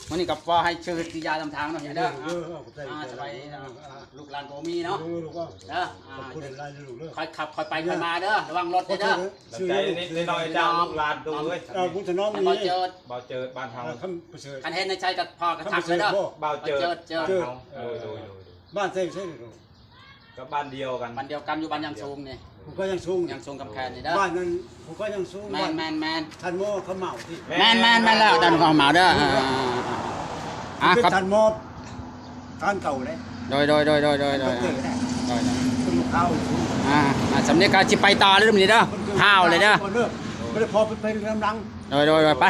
วันนี้กับพ่อให้ชื่อติยาทำทางเนาะเด้อสบายลูกหลานโกมีเนาะเด้อคอยขับคอยไปคอยมาเด้อระวังรถเด้อใจนิดหน่อยเจ้าลูกหลานดูเว้ยบุญถนอมเบามีเจิดบ้านเฮาคันเห็นในใจกับพ่อกระทักเลยเด้อเบาเจิดบ้านใช่กับบ้านเดียวกันอยู่บ้านยังสูงนี่ผมก็ยังสูงกับแคนนี่เด้อบ้านนั้นผมก็ยังสูงแมนทันโมเขาเหมาที่แมนแล้วดันเขาเหมาเด้อครับทันโมทานเก่าเลยโดยคุณข้าวสำเนียงการจิไปต่อเลยนี่เด้อข้าวเลยเด้อไม่ได้พอเป็นกำลังโดยไป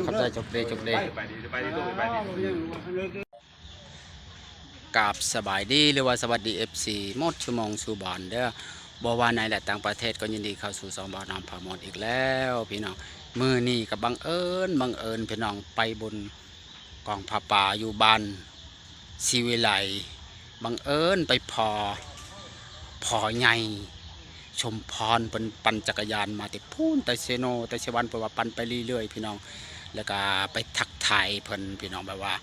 ขับใจจบดีกับสบายดีหรือว่าสวัสดี FC หมดชั่วโมงสู่บอลเด้อบ่ว่าในและต่างประเทศก็ยินดีเข้าสู่2บ่อน้ำพามดอีกแล้วพี่น้องมื้อนี้ก็บังเอิญพี่น้องไปบนกองผ้าป่าอยู่บ้านศิวิไลบังเอิญไปพอใหญ่ชมพรเป็นปั่นจักรยานมาแต่พูนแต่เซโนแต่เชวันเปิดว่าปั่นไปเรื่อยๆพี่น้องแล้วก็ไปทักทายเพิ่นพี่น้องแบบว่า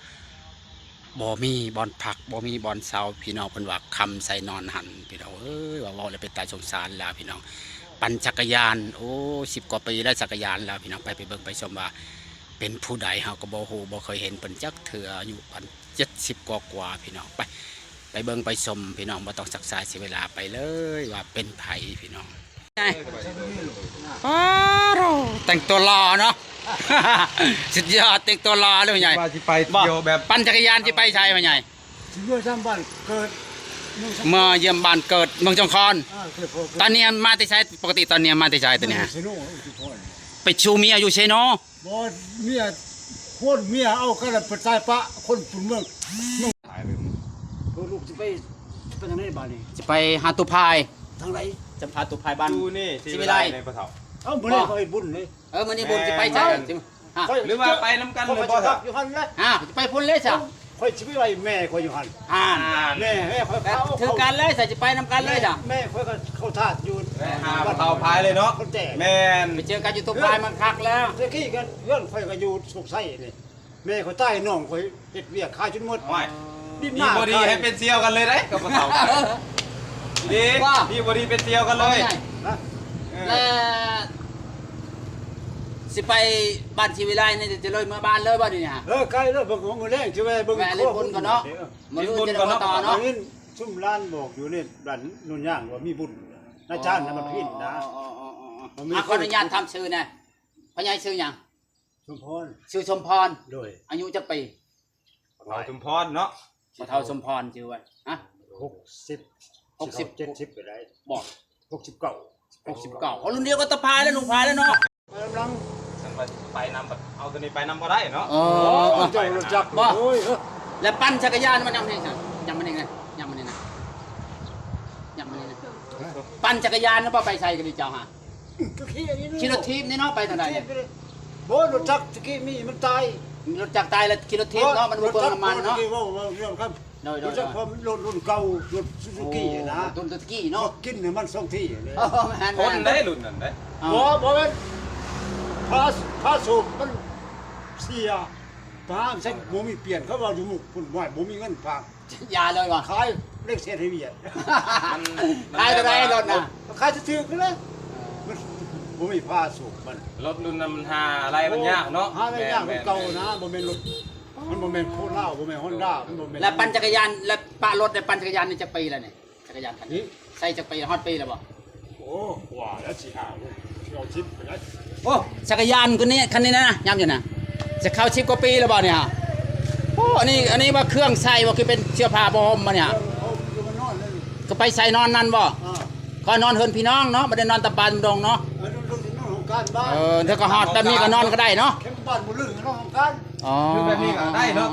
บ่มีบอลผักบ่มีบอลเสาพี่น้องเพิ่นว่าคำใส่นอนหันพี่น้องว่าเว้าแล้วเป็นตาสงสารแล้วพี่น้องปั่นจักรยานโอ้10 กว่าปีแล้วจักรยานแล้วพี่น้องไปเบิ่งไปชมว่าเป็นผู้ใดเฮาก็บ่ฮู้บ่เคยเห็นเพิ่นจักเถื่ออายุปั่น70 กว่าพี่น้องไปเบิ่งไปชมพี่น้องบ่ต้องศึกษาเสียเวลาไปเลยว่าเป็นไผพี่น้องแต่งตัวรอเนาะสุดยอดแต่งตัวรอเลยใหญ่ไปเที่ยวแบบปั่นจักรยานที่ไปใช่ไหมใหญ่เมื่อบ้านเกิดเมื่อเยี่ยมบ้านเกิดเมืองจงคอนตอนนี้มาที่ใช้ปกติตอนนี้มาที่ใช้ตัวนี้ไปชูเมียอยู่เชโนบ่เมียคนเมียเอากันไปตายปะคนปุ่นเมืองลูกจะไปทางไหนบ้านนี่จะไปหาตุพายทางไหนจะพาตุพายบ้านดูนี่ศิวิไลในปะเถาบ่ได้ไปบุญเลยมันนี่บุญจะไปใช่หรือว่าไปน้ำกันเลยบ่อยู่หันเลยจะไปพุ่นเลยจ้ะค่อยสิไปไว้แม่ค่อยอยู่หันแม่ค่อยเข้าถือกันเลยใส่จะไปน้ำกันเลยจ้ะแม่ค่อยก็เข้าธาตุอยู่หาเตาพายเลยเนาะแม่ไปเจอกันอยู่ตุพายมันคักแล้วเมื่อกี้กันเพื่อนค่อยก็อยู่สุขไส้นี่แม่ค่อยใต้น้องค่อยเฮ็ดเวียกขายจนหมดมีบอดีให้เป็นเซียวกันเลยได้กับปะเถาดีมีบอดีเป็นเซียวกันเลยแล้วสิไปบ้านชีวิไลนี่จะเลยมาบ้านเลยบ้านนี่ฮะใกล้แล้วเบิ่งของมื้อแรงสิไปเบิ่งเล่นบุญก่อนเนาะมื้อจะได้มาต่อเนาะซุ่มร้านบอกอยู่นี่บ้านนุ่นย่างว่ามีบุญอาจารย์น่ะมันพินนะขออนุญาตทำชื่อนะพ่อใหญ่ชื่อหยังสมพรชื่อสมพรโดยอายุจักปีเราสมพรเนาะบ่เฒ่าสมพรชื่อว่า60 70ไปได้บ่69เขารุ่นเดียวก็ตะพายแล้วลุงพายแล้วเนาะกำลังไปนำเอาตัวนี้ไปนำพอได้เนาะเจ้ารู้จักบ่แล้วปั่นจักรยานมันยังไงยังมันยังไงปั่นจักรยานแล้วไปใช้กันดิเจ้าฮะขี่รถทีบนี่เนาะไปทางใดบ่รถจักรตะกี้มีมันตายรถจักรตายแล้วขี่รถทีบเนาะมันบ่เปลืองน้ำมันเนาะเรื่องครับรถจักรพอรุ่นเก่ารถซูซูกินะรุ่นซูซูกิเนาะกินเนี่ยมัน2ที่คนได้รุ่นนั้นได้บ่แม่นพาสูบมันเสียตาใช้บ่มีเปลี่ยนเขาว่าอยู่หมู่พุ่นบ่บ่มีเงินฝากยาเลยว่ะขายเลขเศษให้เวียดขายเท่าไหร่รถน่ะขายซื่อๆกันเลยมันบ่มีพาสูบมันรถรุ่นนั้นมันหาอะไรมันยากเนาะหาอะไรยากมันเก่านะบ่แม่นรถมันบ่แม่นโคราชบ่แม่น Honda มันบ่แม่นแล้วปั่นจักรยานแล้วปะรถได้ปั่นจักรยานนี่จักปีแล้วนี่จักรยานคันนี้ใส่จักปีฮอดปีแล้วบ่โอ้ว่าแล้วสิหาเอาชิปไปแล้วโอ้จักรยานคันนี้นะย้ำอยู่นะจะเข้า10 กว่าปีแล้วบ่เนี่ยโอ้อันนี้ว่าเครื่องใส่ว่าคือเป็นเสื้อผ้าบ่ห่มบ่เนี่ยก็ไปใส่นอนนั่นบ่ก็นอนเฮินพี่น้องเนาะบ่ได้นอนตะปานดงเนาะถ้าก็ฮอดแบบนี้ก็นอนก็ได้เนาะเข้มบ้านบ่ลึกนอนของกันคือแบบนี้ก็ได้เนาะ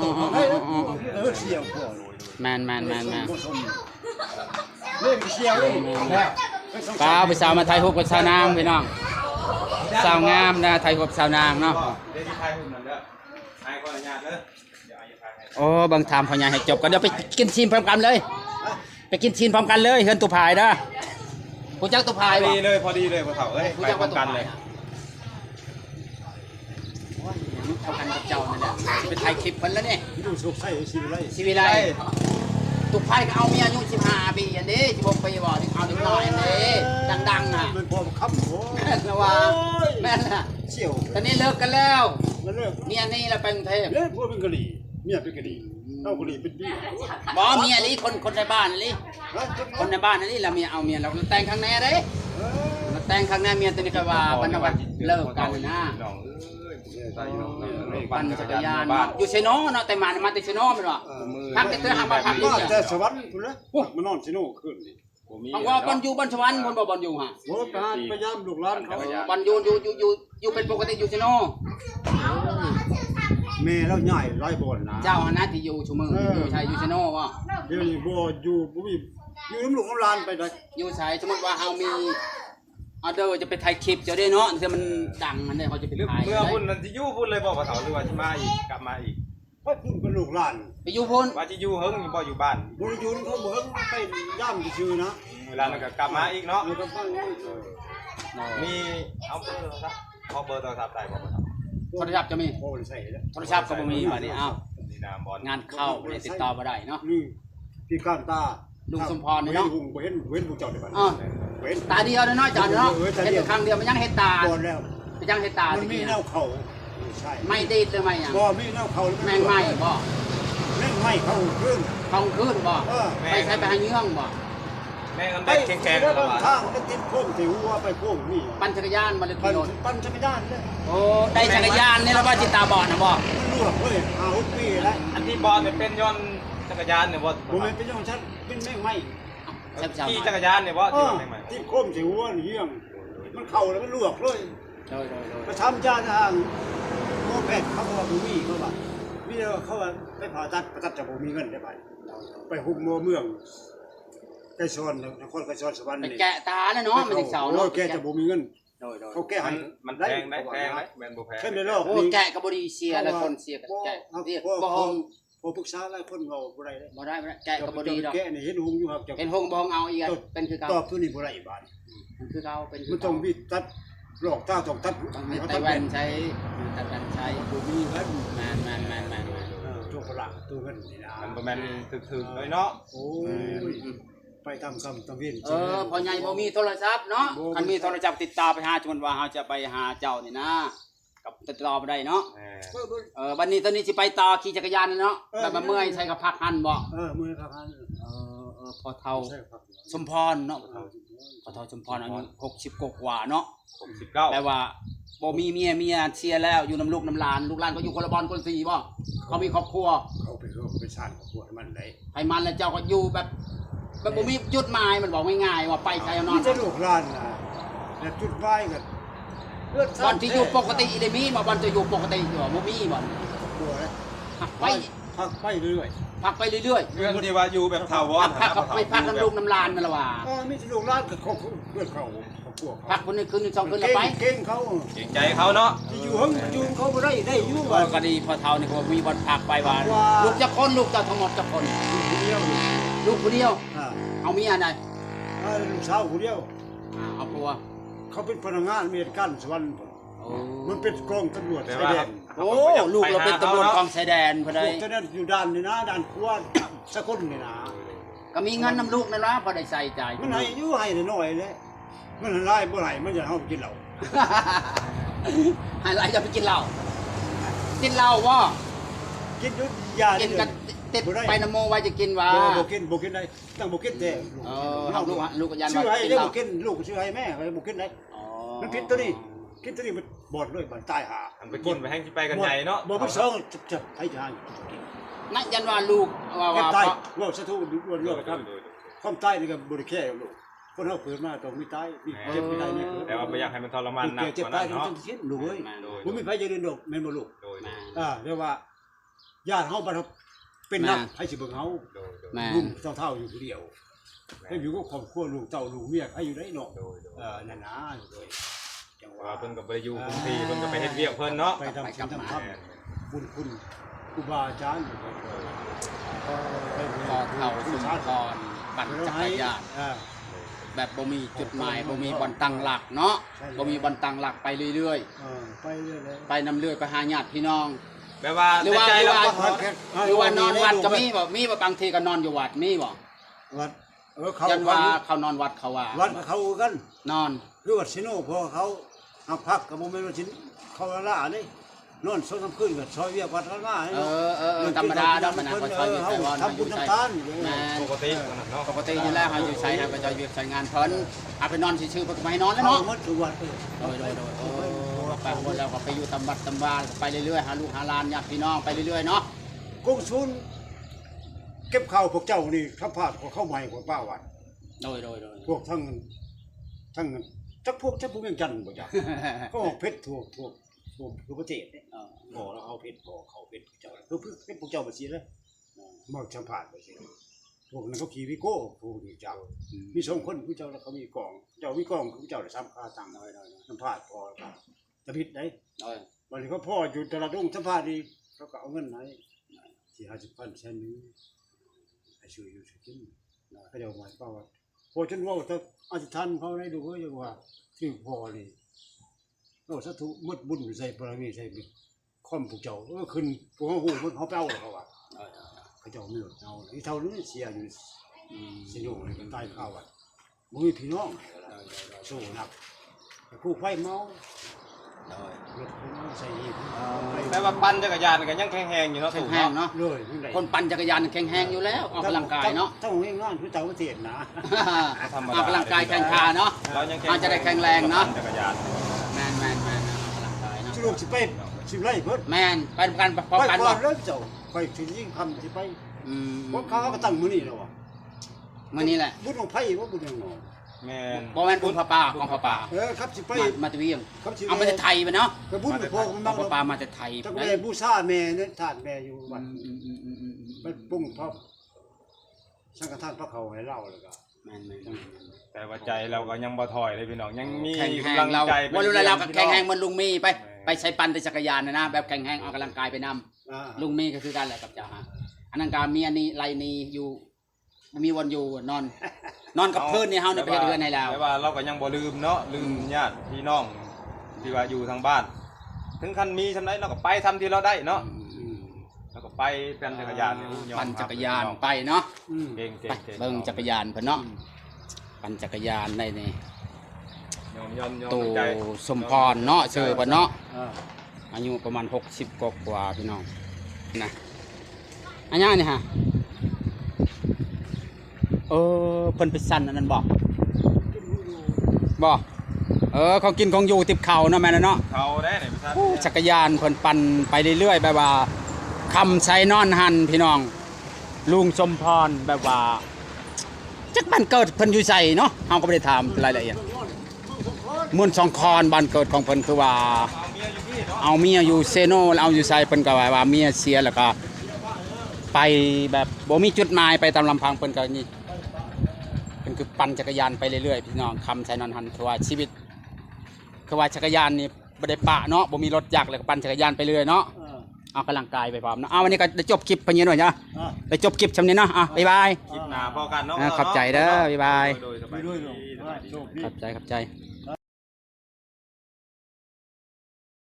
เสียงแม่นเล่นเสียงแล้วป้าไปสาวมาถ่ายรูปกับสาวนางพี่น้องสาวงามนะถ่ายรูปกับสาวนางเนาะโอ้บางถามพ่อใหญ่ให้จบก็เดี๋ยวไปกินชีนพร้อมกันเลยไปกินชีนพร้อมกันเลยเฮือนตุพายนะผู้จักตุพายพอดีเลยพอเถาไปพร้อมกันเลย เท่ากันกับเจ้านั่นแหละเป็นถ่ายคลิปเพิ่นแล้วนี่ ดูสุขใส่ชีวิตไร ชีวิไลตุกไผ่ก็เอาเมียอายุ15 ปีอันนี้16 ปีบ่เอาเด็กน้อยอันนี้ดังๆอ่ะ มันพอค้ำโอ้ แม่นละว่าแม่นล่ะ เชี่ยว ตอนนี้เลิกกันแล้ว มันเลิก เมียนี่ละไปกรุงเทพ เลิกพวกเป็นกะหรี่เมียเป็นกะหรี่เอากะหรี่เป็นบี้ บ่เมียนี่คนในบ้านนี่คนในบ้านนี่ละเมียเอาเมียเราแต่งข้างในเด้เราแต่งข้างในเมียตัวนี้ก็ว่าวันนวันเลิกกันนะ น้องใส่น้อง ปั่นจักรยานอยู่เซโนเนาะแต่มาแต่เซโนแม่นบ่พักแต่เตือหามาพักอีก แต่สวรรค์พุ่นละมันนอนสิโน่ขึ้นนี่ บางว่าบ่อนอยู่บ่อนสวรรค์บ่บ่อนอยู่ฮะ โอ้พยายามลูกหลานเขา บ่อนอยู่เป็นปกติอยู่เซโน แม่แล้วใหญ่ไร้บ่อนนะ เจ้าหน้าที่อยู่ชุมืออยู่ใช่อยู่เซโนบ่ เดี๋ยวนี้บ่อยู่บ่มีอยู่น้ำลูกน้ำหลานไปได้ อยู่ใช่สมมุติว่าเฮามีออเดอร์จะไปถ่ายคลิปจะได้เนาะที่มันดังอันนี้เขาจะไปถ่าย เมื่อพุ่นมันสิอยู่พุ่นเลยบ่ปะเฒ่าหรือว่าสิมาอีกกลับมาอีก เพราะคุณเป็นลูกหลาน ไปอยู่พุ่น ว่าสิอยู่เฮิงบ่อยู่บ้าน บ่ได้อยู่เขาเบิ่งไปย่ำซื่อๆนะ เวลานั้นก็กลับมาอีกเนาะ แล้วก็ฟัง มีเอาเบอร์โทรศัพท์เอาเบอร์โทรศัพท์ได้บ่ปะเฒ่า โทรศัพท์จะมี บ่ได้ใส่แล้ว โทรศัพท์ก็บ่มีบัดนี้อ้าว นี่นามบอล งานเข้าบ่ได้ติดต่อบ่ได้เนาะ นี่พี่ก้านตา ลุงสมพรนี่เนาะ บ่เห็นผู้เจ้าได้บัด อ้อ เห็น ตาเดียวเนาะจานเนาะเห็นแต่ครั้งเดียวมันยังเห็นตา ก่อนแล้ว มันยังเห็นตา มันมีแนวเขาใช่ ไม่ดีดเลยไหมอ่ะ บ่มีแนวเขา แมงไหม้บ่ แม่งไหม้เขาขึ้น ทองคืนบ่ เออ ไปใช้ไปหาเยื่องบ่ แม่กัน ไป ได้แข็งๆ แล้ แล้ว ว บาง ว่า ทางได้ติดโค้งสิหัวไปโค้งนี่ ปั่นจักรยานมาเลย ปั่น ถนน ปั่นจักรยานเลย โอ้ได้จักรยานนี่แล้วว่าจิตตาบอดนะบ่ มันลวกเว้ย5-6ปีแล้ว อันที่บอลเนี่ยเป็นย้อนจักรยานเนี่ยบ่ บ่แม่นเป็นของฉันเป็นแม่งไหม้ แซ่บๆ ขี่ หน่ จั อย กรยานเนี่ยบ่ เอ ที่ อ แม่งใหม่ ติดโค้งสิหัวนี่เยี่ยงมันเข้าแล้วมันลวกเลย โดย ไปทำจ้าทางหมอแพทย์เขาก็ว่าบ่มีเขาว่ามีแต่ว่าเขาว่าไปผ่าตัดจะบ่มีเงินได้ไปหุบหมอเมืองไก่ซอนนครไก่ซอนสวรรค์ ไป นี่ แกะตาแล้วเนาะมันอีกเสา โอ้ เนาะ แกจะบ่มีเงิน โดย เขาแก้ให้ มันแพงได้แพงได้แม่นบ่แพง แค่ในโลก โอ้ นี้ แกะก็บ่ดีเสียแล้วคนเสียกับแกะเรียกบ่ฮอง พอปรึกษาหลายคนเว้าบ่ได้เด้ บ่ได้แกะก็บ่ดีดอก แกนี่เห็นหุงอยู่ครับ เป็นฮงบ่ฮองเอาอีกเป็นคือเก่า ตอบตัวนี้บ่ได้บาด มันคือเก่าเป็นคื มั อน ต้ เก่า องมีตัดหลอกตาต้องตัด ต้องมี เขา ไต้ ตัด หวั เป็น น ใช้ไต้หวันใช้ บ่มีเงิน แม่น ตัวฝรั่งตัวเงินนี่นะ มันบ่แม่นถึกๆเลยเนาะ โอ้ยไปทำคำตำเวน พอใหญ่บ่มีโทรศัพท์เนาะคันมีโทรศัพท์ติดต่อไปหาชวนว่าเฮาจะไปหาเจ้านี่นะกับติดต่อบ่ได้เนาะ วันนี้ตอนนี้สิไปต่อขี่จักรยานเนาะแบบเมื่อยใช้กับพักหันบ่ มือครับอัน พอเท่า ใช่ครับ สมพรเนาะพอเท่าสมพรอายุ60กว่าเนาะ 69 แปลว่าบ่มีเมียเสียแล้วอยู่น้ำลูกน้ำหลานลูกหลานก็อยู่คนละบอนคนละสีบ่เขามีครอบครัว เขาไปสร้างครอบครัวให้มันได้ ให้มันแล้วเจ้าก็อยู่แบบบ่มีจุดหมายมันบอกง่ายๆว่าไปใช้เอานอ นี่ น จะลูกหลานนะแต่จุดไว้กัน บอนที่อยู่ปกติเลยมีบ่บอนจะอยู่ปกติอยู่บ่มีบ่ บัวเลย ไป พักไปเรื่อย พักไปเรื่อย เรื่องที่ว่าอยู่แบบถาวร พักกับไม่พักน้ำลูกน้ำหลานมันละว่า ไม่ใช่ลูกหลานกับเขาเพื่อนเขาพวกเขา พักคนนึงคืนนึง2คืนแล้วไป เก่งเขา เกรงใจเขาเนาะ ที่อยู่ห้องอยู่เขาไม่ได้อยู่ ก็ ว่า ก็ดีพอเท่านี่ก็มีบอลพักไปว่า ว่า ลูกจะคนลูกจะทั้งหมดจะคน คนเดียว ลูกผู้เดียว อ่า เอาเมียไหน ลูกสาวคนเดียว เอาผัว เขาเป็นพนักงานอเมริกันสวรรค์มันเป็นกองตำรวจชายแดน โอ้ลูกเราเป็นตำรวจกองชายแดนพอ พ ได้ วกเจ้านั้นอยู่ด้านนี่นะด้านขวาสกุลนี่นะ ก็มีเงินน้ำลูกนั่นละพอได้ใส่ใจ มันให้อยู่ให้น้อยเลยมันไล่บ่ไหลมันจะเฮากินเหล้า ให้ไรจะไปกินเหล้ากินเหล้าบ่ กินอยู่ยา กินกันติดไปน้ำโมไว้จะกินว่า บ่กินได้ตั้งบ่กินแต่ เอาลูกก็ยัน ชื่อ ว่า ให้ กิน ได้ เหล้า บ่กินลูกชื่อให้แม่ก็บ่กินได้มันผิดตัวนี้กินตัวนี้มันบอดเลยมันตายหา มันไปกินไปแห้งที่ไปกันใหญ่เนาะ บ่มันซองจะให้ทาง นั่นยันว่าลูกว่า เก็บ ว่า ตายว่าสะทุล้วนๆครับความตายนี่ก็บ่ได้แค่ลูกคนเฮาเกิดมาต้องมีตายมีเจ็บมีตายนี่ แต่ว่าไม่อยากให้มันทรมานหนัก เจ็ ก บ ว่า ตา นั้ ย น ต้อง เนาะ สิ้นลูกเอ้ย โดย บ่มีไผจะเรียนดอกแม่นบ่ลูก โดย เรียกว่าญาติเฮาบ่เป็นนักให้สิเบิ่งเฮา โดย แม่ ลุงเท่าอยู่ผู้เดียวให้อยู่กับครอบครัวลูกเต้าลูกเมียให้อยู่ได้เนาะ โดย นั่นนะเลยจังห ว่า ว่า เพิ่นก็ไปอยู่พื้นที่เพิ่นก็ไปเฮ็ดเวียกเพิ่นเนาะ ไปทำสิ่งทำคุณครูบาอาจารย์ พอเท่าสมพรปั่นจักรยาน เ แบบบ่มีจุดหมายบ่มีบ่อนตั้งหลักเนาะบ่มีบ่อนตั้งหลักไปเรื่อย ไปเรื่อยเลย ๆไปนำเรื่อยไปหาญาติพี่น้อง แบบว่า หรือว่า ใจเราก็ หรือว่านอนวัดก็มีบ่บางทีก็นอนอยู่วัดมีบ่ วัดเขา ยันว่าเขานอนวัดเขาว่า วัดเขากัน นอน คือวัดชิโนพอเขาเอาพักกับโมเมนต์ว่าชินเขาละล่านี่นอนซ้อนขึ้นกับซอยเวียวัดละล่า ธรรมดาดอกมันน่ะก็ช่วยอยู่ไสว่า ทำบุญทำทาน แม่น ปกติเนาะ ปกติอยู่แล้วเฮาอยู่ไสเฮาก็จะอยู่ใช้งานเพิ่นเอาไปนอนซื่อๆเพิ่นก็บ่ให้นอนแล้ว เขา เนาะ หมดทุกวัน โดยไปหมดแล้วก็ไปอยู่ตำบัดตำบาไปเรื่อยๆหาลูกหาหลานญาติพี่น้องไปเรื่อยๆเนาะ กงซุนเก็บข้าวพวกเจ้านี่ข้าพาดของเข้าใหม่ของป้าวัด โดย พวกทั้งจักพวกเวียงจันทน์บ่จ้ะก็ออกเพชรทั่วคือประเทศเนี่ยบ่เราเอาเพชรบ่เข้าเพชรพวกเจ้าคือเพชรพวกเจ้าบ่สิเลยมาสัมภาษณ์บ่สิพวกนั้นเขาขี่วิโก้พวกนี้เจ้ามีสองคนผู้เจ้าแล้วเขามีกองเจ้ามีกองผู้เจ้าได้ซ้ำค่าตังค์สัมภาษณ์พอครับจะผิดได้วันนี้เขาพ่ออยู่ตลาดดงสัมภาษณ์ดีเขาก็เอาเงินไหนสี่50,000แสนนึงให้ช่วยอยู่ช่วยกินเขาจะเอามาป้าวัดพอจนว่าถ้าอธิษฐานเขาได้ดูก็ยังว่าที่พอนี่เราสาธุหมดบุญใส่บารมีใส่บิคอมพวกเจ้าขึ้นพวกเขาหูมันเขาเป้าเขาว่าเขาเจ้ามีหลดเอาที่เท่านี้เสียอยู่สิโยนี่ก็ตายข้าววัดมึงมีพี่น้องสู้หนักคู่ไฟเมารถใส่ยีบ แต่ว่าปั่นจักรยานก็ยังแข็งๆอยู่เนาะ แข็ ถู ง ก แห้ง เนาะ เนาะ เลย คนปั่นจักรยานแข็งแห้งอยู่แล้วออกกำลังกายเนาะ ต้องเองงานคือเจ้าประเทศนะ ออกกำลังกายแข่งขาเนาะ เรายัง อาจจะได้แข็งแรงเนาะ จักรยาน แม่นออกกำลังกายเนาะ สรุปสิไปสิไล่เพิ่น แม่นไปกันพร้อม ไป กัน ก่ บ่ อนแล้วเจ้าไปสิยิ่งคำสิไป พวกเขาก็ตั้งมื้อนี้แล้วว่ะ มื้อนี้แหละ บุญของไผ่บ่บุญของหนอ แม่น บ่แม่นบุญพระป่าของพระป่า ครับสิไป มาตะเวียง ครับสิ เอามาจากไทยไปเนาะ ไปบุญพวกมัน ข มา องพระป่ามาจากไทย ตั้ง ไป แต่บูชาแม่เนี่ยทาสแม่อยู่วัดไปปรุงพระสังฆทานพระเขาให้เล่าแล้วก็ แม่น แต่ว่าใจเราก็ยังบ่ถอยเลยพี่น้องยังมี แข็งแห้ กำลั ง ง เรา ใจ บ่รู้แล้วเราก็แข็งแห้งเหมันลุงมีไปใช้ปั่นจักรยานนะแบบแข็งแห้งออกกำลังกายไปนำ ลุงมีก็คือกันแหละกับเจ้าฮะอันนั้นก็เมียนี่ไรนี่อยู่มีวันอยู่นอนกับเพื่อนนี่เฮาในประเทศเรือนให้แล้ว แต่ว่าเราก็ยังบ่ลืมเนาะลืมญาติพี่น้องที่ว่าอยู่ทางบ้าน ถึงคันมีซำใดเราก็ไปทำที่เราได้เนาะเราก็ไปปั่นจักรยานนี่ยอม ปั่นจักรยานไปเนาะ เก่ง ไปเบิ่งจักรยานเพิ่นเนาะปั่นจักรยานได้นี่ ยอม ตู่ ใจ สมพรเนาะชื่อเพิ่นเนาะอายุประมาณ60กว่าพี่น้องนะอันนี้นี่ฮะเพิ่นไปสั่นอันนั้นบ่เขากินของอยู่ติบเขาเนาะแม่นเนาะ เขาได้ไหนพี่ท่าน จักรยานเพิ่นปั่นไปเรื่อยๆแบบว่าคำใช้นอนหันพี่น้องลุงสมพรแบบว่าจักบ้านเกิดเพิ่นอยู่ไสเนาะเฮาก็บ่ได้ถามรายละเอียดมุ่นสองคอนบ้านเกิดของเพิ่นคือว่า เอาเมียอยู่พี่เนาะเอาเมียอยู่เซโนเอาอยู่ไสเพิ่นก็ว่าเมียเสียแล้วก็ไปแบบบ่มีจุดหมายไปตามลำพังเพิ่นก็นี่เพิ่นคือปั่นจักรยานไปเรื่อยๆพี่น้องคำใช้นอนหันคือว่าชีวิตคือว่าจักรยานนี่บ่ได้ปะเนาะบ่มีรถจักรแล้วก็ปั่นจักรยานไปเรื่อยเนาะเอากำลังกายไปพร้อมเนาะเอาวันนี้ก็ได้จบคลิปเพิ่นยินหน่อยจ้ะได้จบคลิปซำนี้เนาะบ๊ายบาย คลิปหน้าพอกันเนาะ ขอบใจเด้อบ๊ายบาย โดยสบายดี โชคดี ขอบใจ